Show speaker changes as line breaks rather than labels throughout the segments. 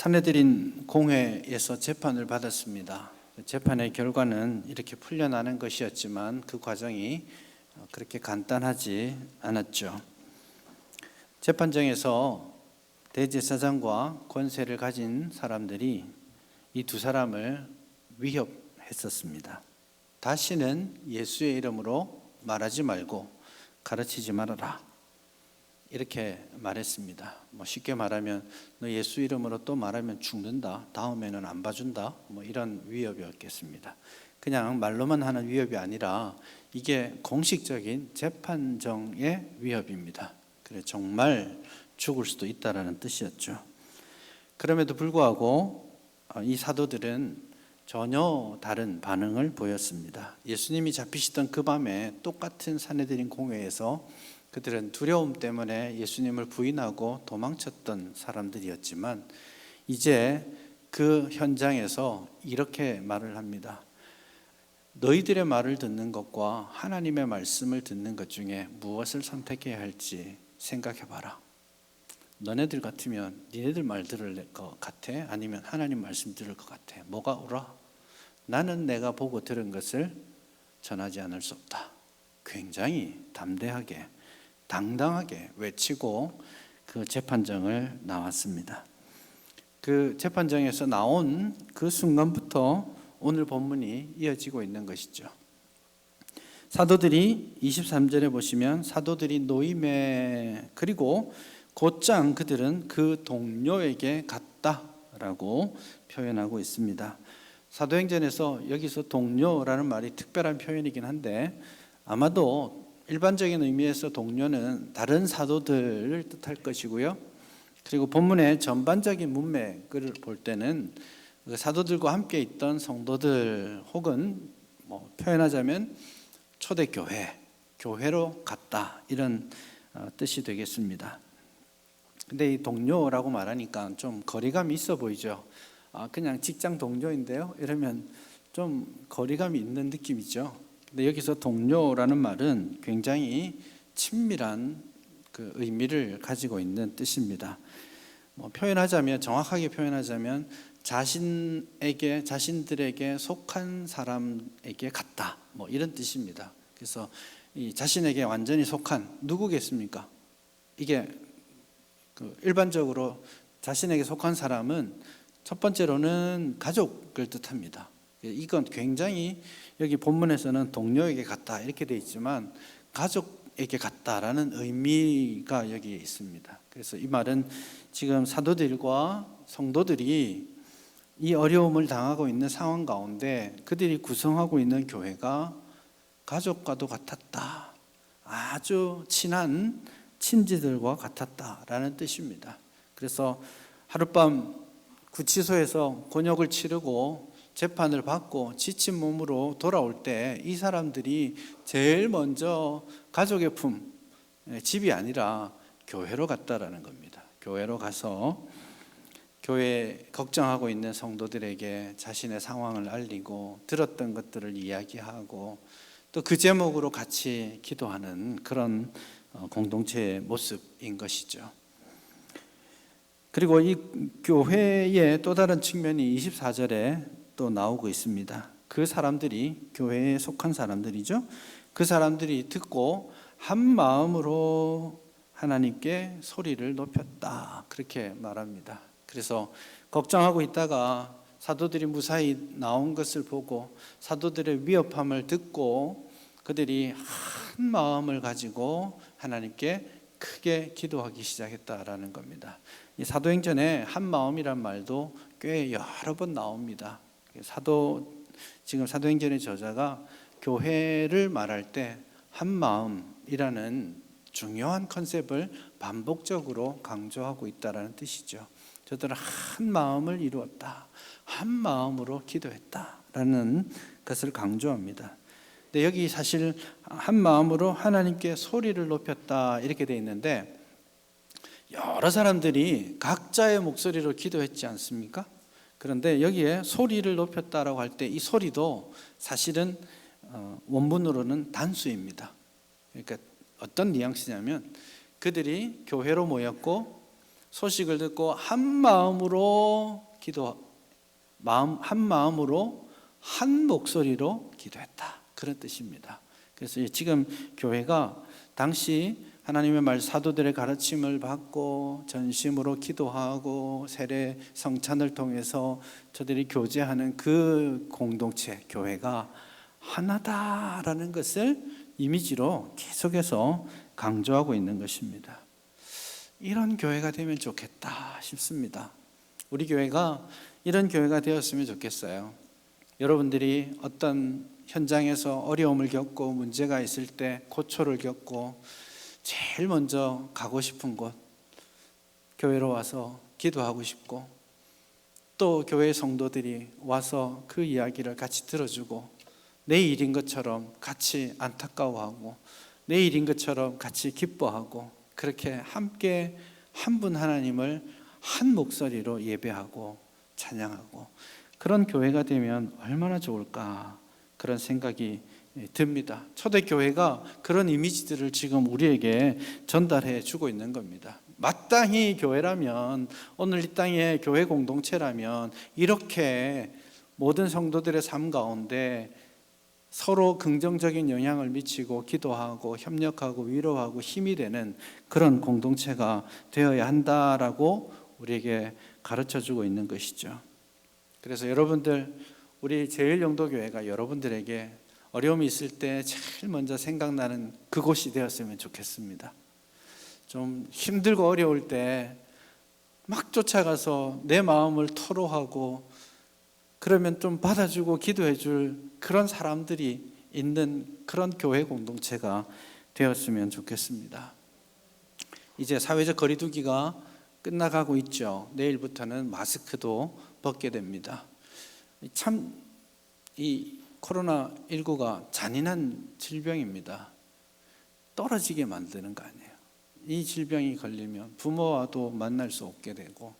산헤드린 공회에서 재판을 받았습니다. 재판의 결과는 이렇게 풀려나는 것이었지만 그 과정이 그렇게 간단하지 않았죠. 재판정에서 대제사장과 권세를 가진 사람들이 이 두 사람을 위협했었습니다. 다시는 예수의 이름으로 말하지 말고 가르치지 말아라, 이렇게 말했습니다. 쉽게 말하면 너 예수 이름으로 또 말하면 죽는다, 다음에는 안 봐준다, 이런 위협이었겠습니다. 그냥 말로만 하는 위협이 아니라 이게 공식적인 재판정의 위협입니다. 그래, 정말 죽을 수도 있다라는 뜻이었죠. 그럼에도 불구하고 이 사도들은 전혀 다른 반응을 보였습니다. 예수님이 잡히시던 그 밤에 똑같은 산헤드린 공회에서 그들은 두려움 때문에 예수님을 부인하고 도망쳤던 사람들이었지만 이제 그 현장에서 이렇게 말을 합니다. 너희들의 말을 듣는 것과 하나님의 말씀을 듣는 것 중에 무엇을 선택해야 할지 생각해봐라. 너네들 같으면 니네들 말 들을 것 같아? 아니면 하나님 말씀 들을 것 같아? 뭐가 옳아? 나는 내가 보고 들은 것을 전하지 않을 수 없다. 굉장히 담대하게 당당하게 외치고 그 재판정을 나왔습니다. 그 재판정에서 나온 그 순간부터 오늘 본문이 이어지고 있는 것이죠. 사도들이 23절에 보시면 사도들이 노임에 그리고 곧장 그들은 그 동료에게 갔다라고 표현하고 있습니다. 사도행전에서 여기서 동료라는 말이 특별한 표현이긴 한데 아마도 일반적인 의미에서 동료는 다른 사도들을 뜻할 것이고요. 그리고 본문의 전반적인 문맥을 볼 때는 사도들과 함께 있던 성도들 혹은 표현하자면 초대교회, 교회로 갔다, 이런 뜻이 되겠습니다. 근데 이 동료라고 말하니까 좀 거리감이 있어 보이죠. 그냥 직장 동료인데요, 이러면 좀 거리감이 있는 느낌이죠. 근데 여기서 동료라는 말은 굉장히 친밀한 그 의미를 가지고 있는 뜻입니다. 정확하게 표현하자면 자신들에게 속한 사람에게 갔다, 이런 뜻입니다. 그래서 이 자신에게 완전히 속한 누구겠습니까? 이게 일반적으로 자신에게 속한 사람은 첫 번째로는 가족을 뜻합니다. 이건 굉장히 여기 본문에서는 동료에게 갔다 이렇게 되어 있지만 가족에게 갔다라는 의미가 여기에 있습니다. 그래서 이 말은 지금 사도들과 성도들이 이 어려움을 당하고 있는 상황 가운데 그들이 구성하고 있는 교회가 가족과도 같았다, 아주 친한 친지들과 같았다라는 뜻입니다. 그래서 하룻밤 구치소에서 곤욕을 치르고 재판을 받고 지친 몸으로 돌아올 때 이 사람들이 제일 먼저 가족의 품, 집이 아니라 교회로 갔다라는 겁니다. 교회로 가서 교회 걱정하고 있는 성도들에게 자신의 상황을 알리고 들었던 것들을 이야기하고 또 그 제목으로 같이 기도하는 그런 공동체의 모습인 것이죠. 그리고 이 교회의 또 다른 측면이 24절에 또 나오고 있습니다. 그 사람들이 교회에 속한 사람들이죠. 그 사람들이 듣고 한 마음으로 하나님께 소리를 높였다, 그렇게 말합니다. 그래서 걱정하고 있다가 사도들이 무사히 나온 것을 보고 사도들의 위협함을 듣고 그들이 한 마음을 가지고 하나님께 크게 기도하기 시작했다라는 겁니다. 이 사도행전에 한 마음이란 말도 꽤 여러 번 나옵니다. 지금 사도행전의 저자가 교회를 말할 때 한 마음이라는 중요한 컨셉을 반복적으로 강조하고 있다라는 뜻이죠. 저들은 한 마음을 이루었다, 한 마음으로 기도했다라는 것을 강조합니다. 근데 여기 사실 한 마음으로 하나님께 소리를 높였다 이렇게 돼 있는데 여러 사람들이 각자의 목소리로 기도했지 않습니까? 그런데 여기에 소리를 높였다라고 할 때 이 소리도 사실은 원문으로는 단수입니다. 그러니까 어떤 뉘앙스냐면 그들이 교회로 모였고 소식을 듣고 한 마음으로 한 마음으로 한 목소리로 기도했다, 그런 뜻입니다. 그래서 지금 교회가 당시 하나님의 말 사도들의 가르침을 받고 전심으로 기도하고 세례 성찬을 통해서 저들이 교제하는 그 공동체 교회가 하나다라는 것을 이미지로 계속해서 강조하고 있는 것입니다. 이런 교회가 되면 좋겠다 싶습니다. 우리 교회가 이런 교회가 되었으면 좋겠어요. 여러분들이 어떤 현장에서 어려움을 겪고 문제가 있을 때, 고초를 겪고 제일 먼저 가고 싶은 곳, 교회로 와서 기도하고 싶고, 또 교회 성도들이 와서 그 이야기를 같이 들어주고, 내 일인 것처럼 같이 안타까워하고, 내 일인 것처럼 같이 기뻐하고, 그렇게 함께 한 분 하나님을 한 목소리로 예배하고 찬양하고, 그런 교회가 되면 얼마나 좋을까, 그런 생각이 듭니다. 초대교회가 그런 이미지들을 지금 우리에게 전달해 주고 있는 겁니다. 마땅히 교회라면, 오늘 이 땅의 교회 공동체라면 이렇게 모든 성도들의 삶 가운데 서로 긍정적인 영향을 미치고 기도하고 협력하고 위로하고 힘이 되는 그런 공동체가 되어야 한다라고 우리에게 가르쳐주고 있는 것이죠. 그래서 여러분들, 우리 제일영도교회가 여러분들에게 어려움이 있을 때 제일 먼저 생각나는 그곳이 되었으면 좋겠습니다. 좀 힘들고 어려울 때 막 쫓아가서 내 마음을 토로하고, 그러면 좀 받아주고 기도해 줄 그런 사람들이 있는 그런 교회 공동체가 되었으면 좋겠습니다. 이제 사회적 거리두기가 끝나가고 있죠. 내일부터는 마스크도 벗게 됩니다. 참 이 코로나19가 잔인한 질병입니다. 떨어지게 만드는 거 아니에요. 이 질병이 걸리면 부모와도 만날 수 없게 되고,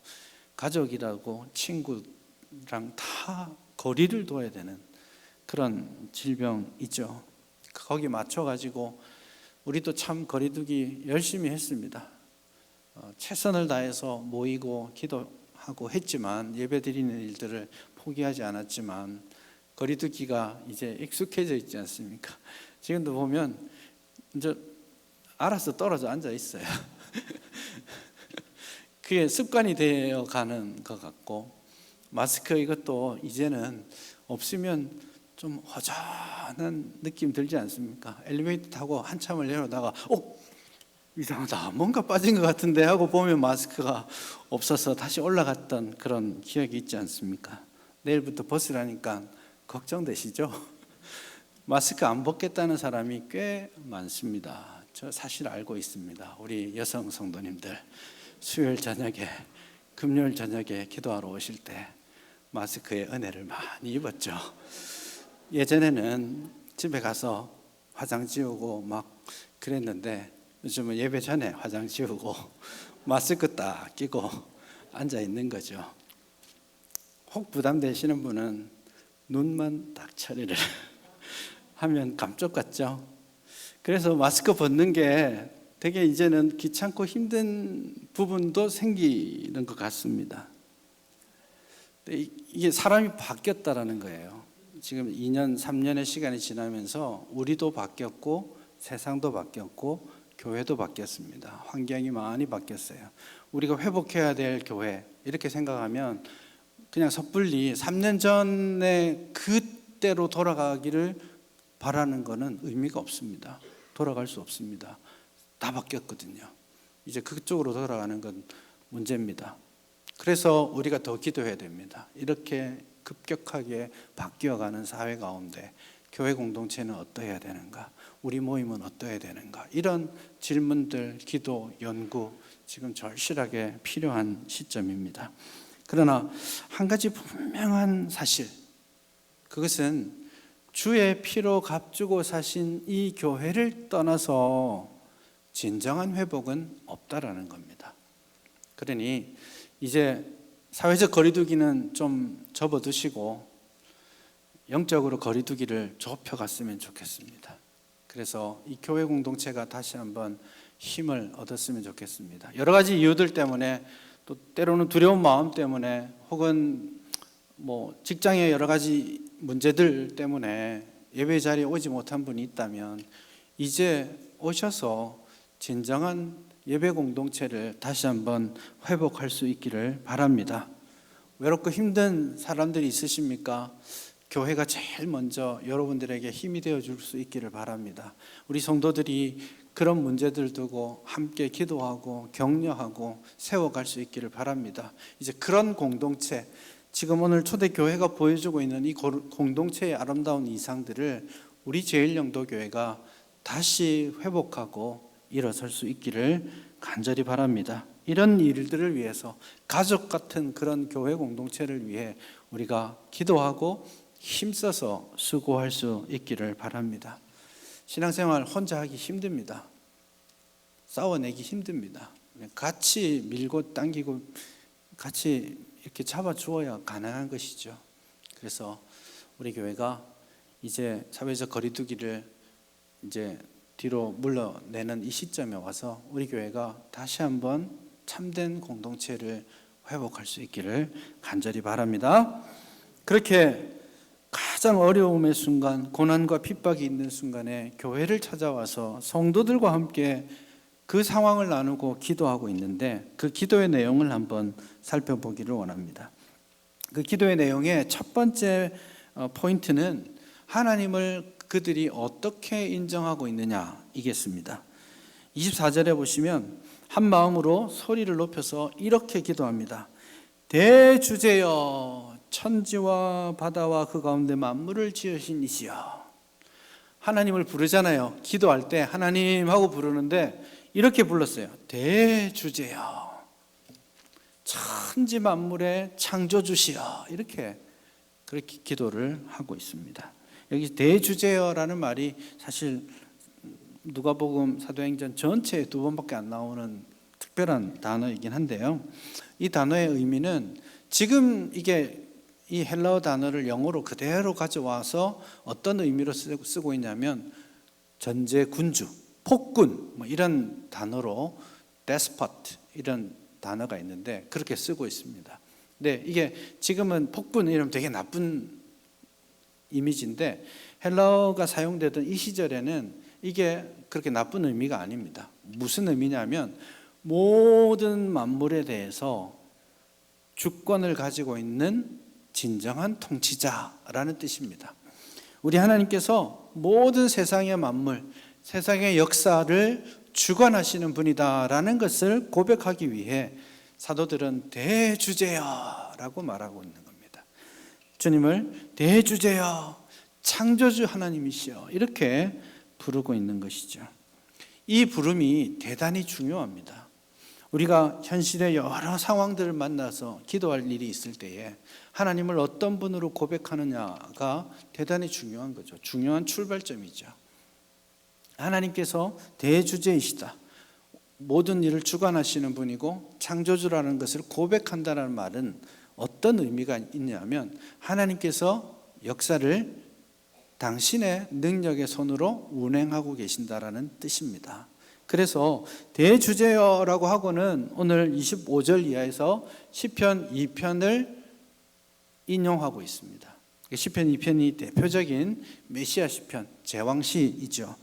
가족이라고 친구랑 다 거리를 둬야 되는 그런 질병이죠. 거기 맞춰가지고 우리도 참 거리두기 열심히 했습니다. 최선을 다해서 모이고 기도하고 했지만, 예배드리는 일들을 포기하지 않았지만, 거리두기가 이제 익숙해져 있지 않습니까? 지금도 보면 이제 알아서 떨어져 앉아 있어요. 그게 습관이 되어 가는 것 같고, 마스크 이것도 이제는 없으면 좀 허전한 느낌 들지 않습니까? 엘리베이터 타고 한참을 내려다가 이상하다, 뭔가 빠진 것 같은데 하고 보면 마스크가 없어서 다시 올라갔던 그런 기억이 있지 않습니까? 내일부터 벗으라니까 걱정되시죠? 마스크 안 벗겠다는 사람이 꽤 많습니다. 저 사실 알고 있습니다. 우리 여성 성도님들 수요일 저녁에, 금요일 저녁에 기도하러 오실 때 마스크의 은혜를 많이 입었죠. 예전에는 집에 가서 화장 지우고 막 그랬는데, 요즘은 예배 전에 화장 지우고 마스크 딱 끼고 앉아 있는 거죠. 혹 부담되시는 분은 눈만 딱 처리를 하면 감쪽 같죠. 그래서 마스크 벗는 게 되게 이제는 귀찮고 힘든 부분도 생기는 것 같습니다. 이게 사람이 바뀌었다라는 거예요. 지금 2년, 3년의 시간이 지나면서 우리도 바뀌었고, 세상도 바뀌었고, 교회도 바뀌었습니다. 환경이 많이 바뀌었어요. 우리가 회복해야 될 교회, 이렇게 생각하면 그냥 섣불리 3년 전에 그때로 돌아가기를 바라는 것은 의미가 없습니다. 돌아갈 수 없습니다. 다 바뀌었거든요. 이제 그쪽으로 돌아가는 건 문제입니다. 그래서 우리가 더 기도해야 됩니다. 이렇게 급격하게 바뀌어가는 사회 가운데 교회 공동체는 어떠해야 되는가? 우리 모임은 어떠해야 되는가? 이런 질문들, 기도, 연구 지금 절실하게 필요한 시점입니다. 그러나 한 가지 분명한 사실, 그것은 주의 피로 값주고 사신 이 교회를 떠나서 진정한 회복은 없다라는 겁니다. 그러니 이제 사회적 거리두기는 좀 접어두시고 영적으로 거리두기를 좁혀갔으면 좋겠습니다. 그래서 이 교회 공동체가 다시 한번 힘을 얻었으면 좋겠습니다. 여러 가지 이유들 때문에, 또 때로는 두려운 마음 때문에, 혹은 직장의 여러 가지 문제들 때문에 예배 자리에 오지 못한 분이 있다면 이제 오셔서 진정한 예배 공동체를 다시 한번 회복할 수 있기를 바랍니다. 외롭고 힘든 사람들이 있으십니까? 교회가 제일 먼저 여러분들에게 힘이 되어줄 수 있기를 바랍니다. 우리 성도들이 그런 문제들 두고 함께 기도하고 격려하고 세워갈 수 있기를 바랍니다. 이제 그런 공동체, 지금 오늘 초대교회가 보여주고 있는 이 공동체의 아름다운 이상들을 우리 제일영도교회가 다시 회복하고 일어설 수 있기를 간절히 바랍니다. 이런 일들을 위해서, 가족 같은 그런 교회 공동체를 위해 우리가 기도하고 힘써서 수고할 수 있기를 바랍니다. 신앙생활 혼자 하기 힘듭니다. 싸워내기 힘듭니다. 같이 밀고 당기고 같이 이렇게 잡아주어야 가능한 것이죠. 그래서 우리 교회가 이제 사회적 거리두기를 이제 뒤로 물러내는 이 시점에 와서 우리 교회가 다시 한번 참된 공동체를 회복할 수 있기를 간절히 바랍니다. 그렇게 가장 어려움의 순간, 고난과 핍박이 있는 순간에 교회를 찾아와서 성도들과 함께 그 상황을 나누고 기도하고 있는데, 그 기도의 내용을 한번 살펴보기를 원합니다. 그 기도의 내용의 첫 번째 포인트는 하나님을 그들이 어떻게 인정하고 있느냐 이겠습니다. 24절에 보시면 한 마음으로 소리를 높여서 이렇게 기도합니다. 대주제여, 천지와 바다와 그 가운데 만물을 지으신 이시여. 하나님을 부르잖아요. 기도할 때 하나님 하고 부르는데 이렇게 불렀어요. 대주제여, 천지 만물의 창조주시여. 이렇게 그렇게 기도를 하고 있습니다. 여기 대주제여라는 말이 사실 누가복음 사도행전 전체에 2번밖에 안 나오는 특별한 단어이긴 한데요, 이 단어의 의미는 지금 이게 이 헬라어 단어를 영어로 그대로 가져와서 어떤 의미로 쓰고 있냐면 전제 군주, 폭군 이런 단어로 despot 이런 단어가 있는데 그렇게 쓰고 있습니다. 근데 이게 지금은 폭군 이러면 되게 나쁜 이미지인데 헬라어가 사용되던 이 시절에는 이게 그렇게 나쁜 의미가 아닙니다. 무슨 의미냐면 모든 만물에 대해서 주권을 가지고 있는 진정한 통치자라는 뜻입니다. 우리 하나님께서 모든 세상의 만물, 세상의 역사를 주관하시는 분이다라는 것을 고백하기 위해 사도들은 대주제여라고 말하고 있는 겁니다. 주님을 대주제여, 창조주 하나님이시여 이렇게 부르고 있는 것이죠. 이 부름이 대단히 중요합니다. 우리가 현실의 여러 상황들을 만나서 기도할 일이 있을 때에 하나님을 어떤 분으로 고백하느냐가 대단히 중요한 거죠. 중요한 출발점이죠. 하나님께서 대주제이시다, 모든 일을 주관하시는 분이고 창조주라는 것을 고백한다는 말은 어떤 의미가 있냐면 하나님께서 역사를 당신의 능력의 손으로 운행하고 계신다라는 뜻입니다. 그래서 대주제여라고 하고는 오늘 25절 이하에서 시편 2편을 인용하고 있습니다. 시편 2편이 대표적인 메시아 시편, 제왕시이죠.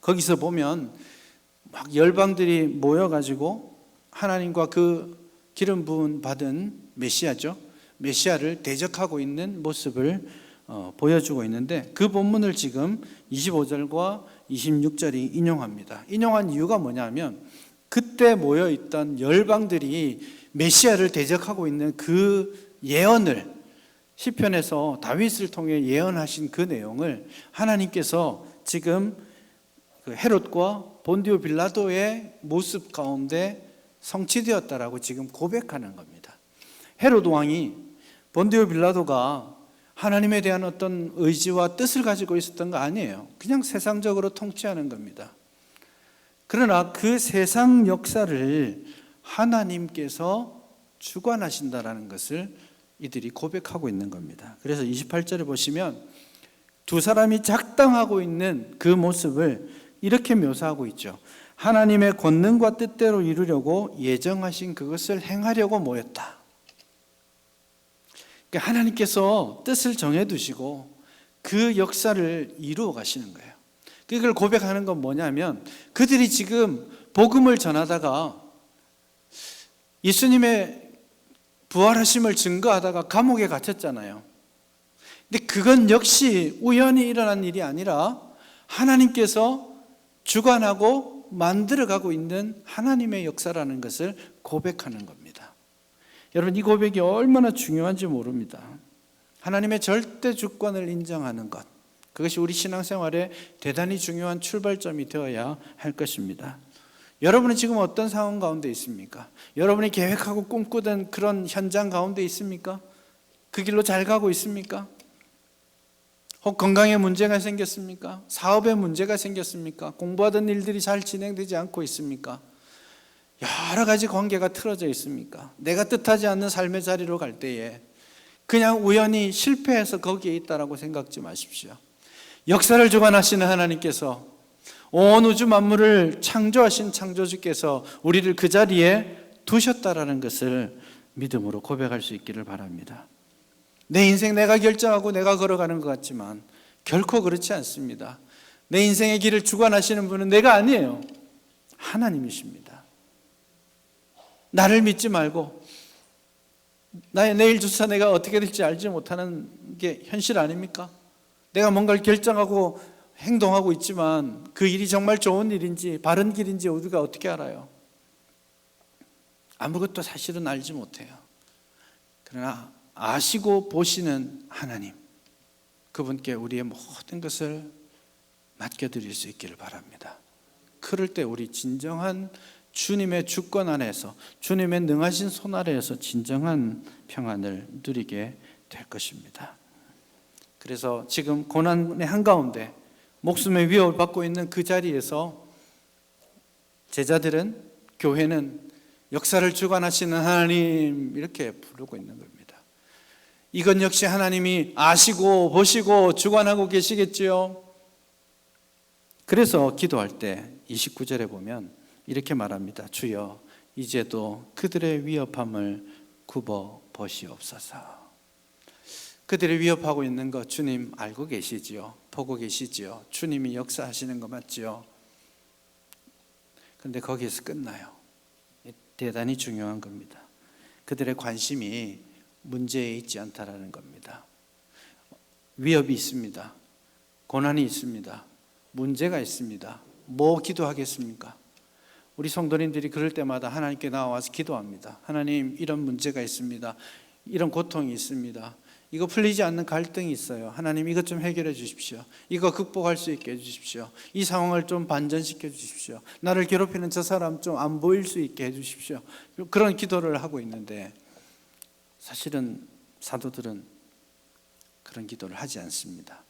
거기서 보면 막 열방들이 모여가지고 하나님과 그 기름 부음 받은 메시아죠, 메시아를 대적하고 있는 모습을 보여주고 있는데 그 본문을 지금 25절과 26절이 인용합니다. 인용한 이유가 뭐냐면 그때 모여있던 열방들이 메시아를 대적하고 있는 그 예언을, 시편에서 다윗을 통해 예언하신 그 내용을 하나님께서 지금 그 헤롯과 본디오 빌라도의 모습 가운데 성취되었다라고 지금 고백하는 겁니다. 헤롯 왕이 본디오 빌라도가 하나님에 대한 어떤 의지와 뜻을 가지고 있었던 거 아니에요. 그냥 세상적으로 통치하는 겁니다. 그러나 그 세상 역사를 하나님께서 주관하신다라는 것을 이들이 고백하고 있는 겁니다. 그래서 28절에 보시면 두 사람이 작당하고 있는 그 모습을 이렇게 묘사하고 있죠. 하나님의 권능과 뜻대로 이루려고 예정하신 그것을 행하려고 모였다. 그러니까 하나님께서 뜻을 정해두시고 그 역사를 이루어 가시는 거예요. 그걸 고백하는 건 뭐냐면 그들이 지금 복음을 전하다가 예수님의 부활하심을 증거하다가 감옥에 갇혔잖아요. 근데 그건 역시 우연히 일어난 일이 아니라 하나님께서 주관하고 만들어가고 있는 하나님의 역사라는 것을 고백하는 겁니다. 여러분, 이 고백이 얼마나 중요한지 모릅니다. 하나님의 절대 주권을 인정하는 것, 그것이 우리 신앙생활에 대단히 중요한 출발점이 되어야 할 것입니다. 여러분은 지금 어떤 상황 가운데 있습니까? 여러분이 계획하고 꿈꾸던 그런 현장 가운데 있습니까? 그 길로 잘 가고 있습니까? 혹 건강에 문제가 생겼습니까? 사업에 문제가 생겼습니까? 공부하던 일들이 잘 진행되지 않고 있습니까? 여러 가지 관계가 틀어져 있습니까? 내가 뜻하지 않는 삶의 자리로 갈 때에 그냥 우연히 실패해서 거기에 있다라고 생각지 마십시오. 역사를 주관하시는 하나님께서 온 우주 만물을 창조하신 창조주께서 우리를 그 자리에 두셨다라는 것을 믿음으로 고백할 수 있기를 바랍니다. 내 인생 내가 결정하고 내가 걸어가는 것 같지만 결코 그렇지 않습니다. 내 인생의 길을 주관하시는 분은 내가 아니에요. 하나님이십니다. 나를 믿지 말고 나의 내일조차 내가 어떻게 될지 알지 못하는 게 현실 아닙니까? 내가 뭔가를 결정하고 행동하고 있지만 그 일이 정말 좋은 일인지 바른 길인지 우리가 어떻게 알아요? 아무것도 사실은 알지 못해요. 그러나 아시고 보시는 하나님, 그분께 우리의 모든 것을 맡겨드릴 수 있기를 바랍니다. 그럴 때 우리 진정한 주님의 주권 안에서, 주님의 능하신 손 아래에서 진정한 평안을 누리게 될 것입니다. 그래서 지금 고난의 한가운데 목숨의 위협을 받고 있는 그 자리에서 제자들은, 교회는 역사를 주관하시는 하나님 이렇게 부르고 있는 겁니다. 이건 역시 하나님이 아시고 보시고 주관하고 계시겠지요. 그래서 기도할 때 29절에 보면 이렇게 말합니다. 주여 이제도 그들의 위협함을 굽어 보시옵소서. 그들이 위협하고 있는 거 주님 알고 계시지요. 보고 계시지요. 주님이 역사하시는 거 맞지요. 그런데 거기에서 끝나요. 대단히 중요한 겁니다. 그들의 관심이 문제에 있지 않다라는 겁니다. 위협이 있습니다. 고난이 있습니다. 문제가 있습니다. 뭐 기도하겠습니까? 우리 성도님들이 그럴 때마다 하나님께 나와서 기도합니다. 하나님, 이런 문제가 있습니다. 이런 고통이 있습니다. 이거 풀리지 않는 갈등이 있어요. 하나님, 이것 좀 해결해 주십시오. 이거 극복할 수 있게 해주십시오. 이 상황을 좀 반전시켜 주십시오. 나를 괴롭히는 저 사람 좀 안 보일 수 있게 해주십시오. 그런 기도를 하고 있는데 사실은 사도들은 그런 기도를 하지 않습니다.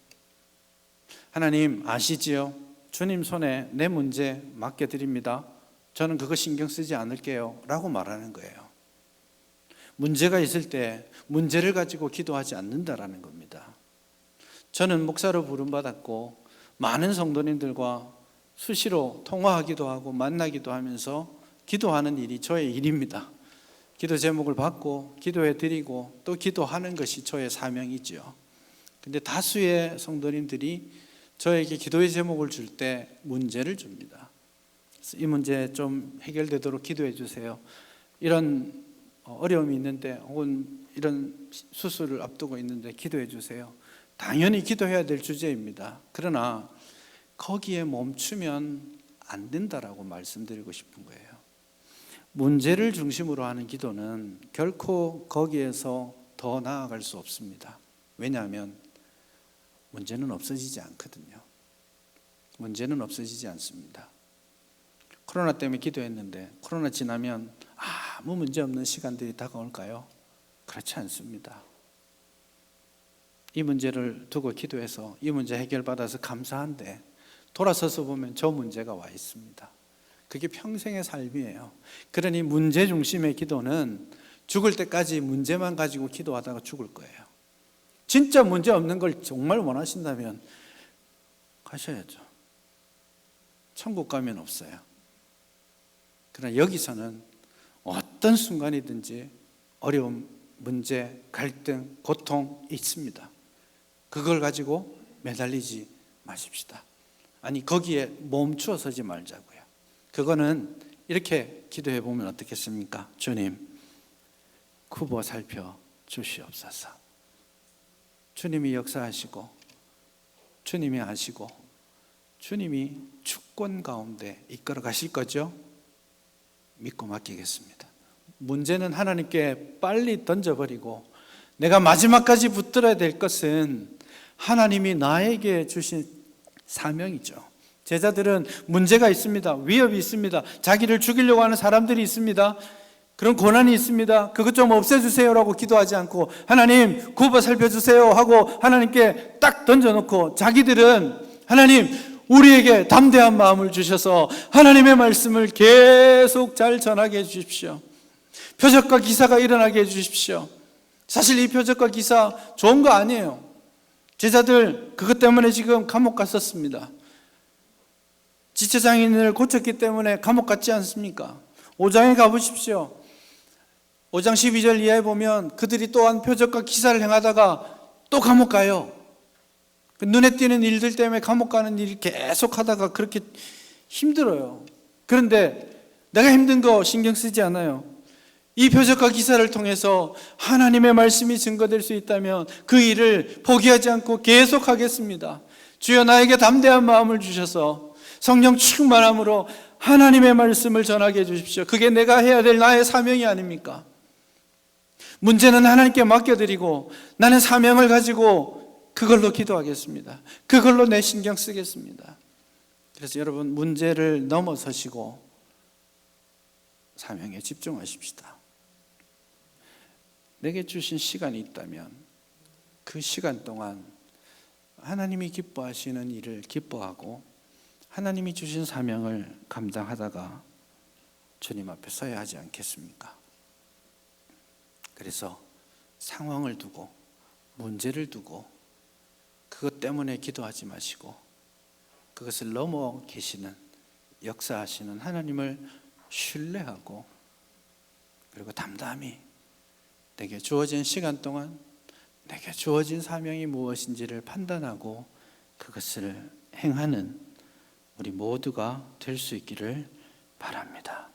하나님 아시지요? 주님 손에 내 문제 맡겨드립니다. 저는 그거 신경 쓰지 않을게요 라고 말하는 거예요. 문제가 있을 때 문제를 가지고 기도하지 않는다라는 겁니다. 저는 목사로 부름받았고 많은 성도님들과 수시로 통화하기도 하고 만나기도 하면서 기도하는 일이 저의 일입니다. 기도 제목을 받고 기도해 드리고 또 기도하는 것이 저의 사명이죠. 근데 다수의 성도님들이 저에게 기도의 제목을 줄 때 문제를 줍니다. 이 문제 좀 해결되도록 기도해 주세요. 이런 어려움이 있는데 혹은 이런 수술을 앞두고 있는데 기도해 주세요. 당연히 기도해야 될 주제입니다. 그러나 거기에 멈추면 안 된다라고 말씀드리고 싶은 거예요. 문제를 중심으로 하는 기도는 결코 거기에서 더 나아갈 수 없습니다. 왜냐하면 문제는 없어지지 않거든요. 문제는 없어지지 않습니다. 코로나 때문에 기도했는데 코로나 지나면 아무 문제 없는 시간들이 다가올까요? 그렇지 않습니다. 이 문제를 두고 기도해서 이 문제 해결받아서 감사한데 돌아서서 보면 저 문제가 와 있습니다. 그게 평생의 삶이에요. 그러니 문제 중심의 기도는 죽을 때까지 문제만 가지고 기도하다가 죽을 거예요. 진짜 문제 없는 걸 정말 원하신다면 가셔야죠. 천국 가면 없어요. 그러나 여기서는 어떤 순간이든지 어려움, 문제, 갈등, 고통 있습니다. 그걸 가지고 매달리지 마십시다. 아니, 거기에 멈추어 서지 말자고요. 그거는 이렇게 기도해 보면 어떻겠습니까? 주님, 굽어 살펴 주시옵소서. 주님이 역사하시고 주님이 하시고 주님이 주권 가운데 이끌어 가실 거죠? 믿고 맡기겠습니다. 문제는 하나님께 빨리 던져버리고 내가 마지막까지 붙들어야 될 것은 하나님이 나에게 주신 사명이죠. 제자들은 문제가 있습니다. 위협이 있습니다. 자기를 죽이려고 하는 사람들이 있습니다. 그런 고난이 있습니다. 그것 좀 없애주세요라고 기도하지 않고 하나님 굽어 살펴주세요 하고 하나님께 딱 던져놓고 자기들은 하나님 우리에게 담대한 마음을 주셔서 하나님의 말씀을 계속 잘 전하게 해주십시오. 표적과 기사가 일어나게 해주십시오. 사실 이 표적과 기사 좋은 거 아니에요. 제자들 그것 때문에 지금 감옥 갔었습니다. 지체장애인을 고쳤기 때문에 감옥 갔지 않습니까? 5장에 가보십시오. 5장 12절 이하에 보면 그들이 또한 표적과 기사를 행하다가 또 감옥 가요. 눈에 띄는 일들 때문에 감옥 가는 일이 계속 하다가 그렇게 힘들어요. 그런데 내가 힘든 거 신경 쓰지 않아요. 이 표적과 기사를 통해서 하나님의 말씀이 증거될 수 있다면 그 일을 포기하지 않고 계속 하겠습니다. 주여 나에게 담대한 마음을 주셔서 성령 충만함으로 하나님의 말씀을 전하게 해주십시오. 그게 내가 해야 될 나의 사명이 아닙니까? 문제는 하나님께 맡겨드리고 나는 사명을 가지고 그걸로 기도하겠습니다. 그걸로 내 신경 쓰겠습니다. 그래서 여러분 문제를 넘어서시고 사명에 집중하십시다. 내게 주신 시간이 있다면 그 시간 동안 하나님이 기뻐하시는 일을 기뻐하고 하나님이 주신 사명을 감당하다가 주님 앞에 서야 하지 않겠습니까? 그래서 상황을 두고 문제를 두고 그것 때문에 기도하지 마시고 그것을 넘어 계시는 역사하시는 하나님을 신뢰하고 그리고 담담히 내게 주어진 시간 동안 내게 주어진 사명이 무엇인지를 판단하고 그것을 행하는 우리 모두가 될 수 있기를 바랍니다.